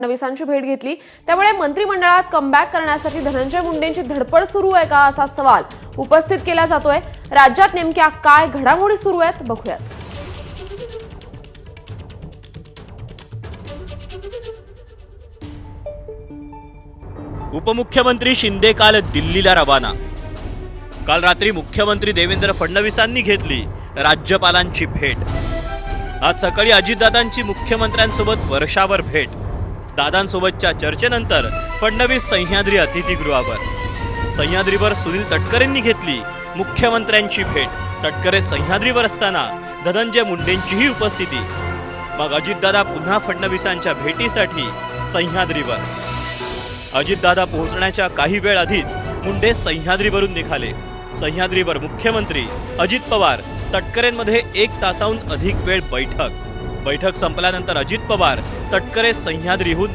फडणवीसांची भेट घेतली। त्यामुळे मंत्रिमंडळात कमबॅक करण्यासाठी धनंजय मुंडेंची धडपड सुरू आहे का असा सवाल उपस्थित केला जातोय। राज्यात नेमक्या काय घडामोडी सुरू आहेत बघूयात। उपमुख्यमंत्री शिंदे काल दिल्लीला रवाना। काल रात्री मुख्यमंत्री देवेंद्र फडणवीसांनी घेतली राज्यपालांची भेट। आज सकाळी अजितदादांची मुख्यमंत्र्यांसोबत वर्षावर भेट। दादांसोबतच्या चर्चेनंतर फडणवीस सह्याद्री अतिथीगृहावर। सह्याद्रीवर सुनील तटकरेंनी घेतली मुख्यमंत्र्यांची भेट। तटकरे सह्याद्रीवर असताना धनंजय मुंडेंचीही उपस्थिती। मग अजितदादा पुन्हा फडणवीसांच्या भेटीसाठी सह्याद्रीवर। अजितदादा पोहोचण्याच्या काही वेळ आधीच मुंडे सह्याद्रीवरून निघाले। सह्याद्रीवर मुख्यमंत्री, अजित पवार, तटकरेंमध्ये 1 तासाहून अधिक वेळ बैठक संपल्यानंतर अजित पवार, तटकरे सह्याद्रीहून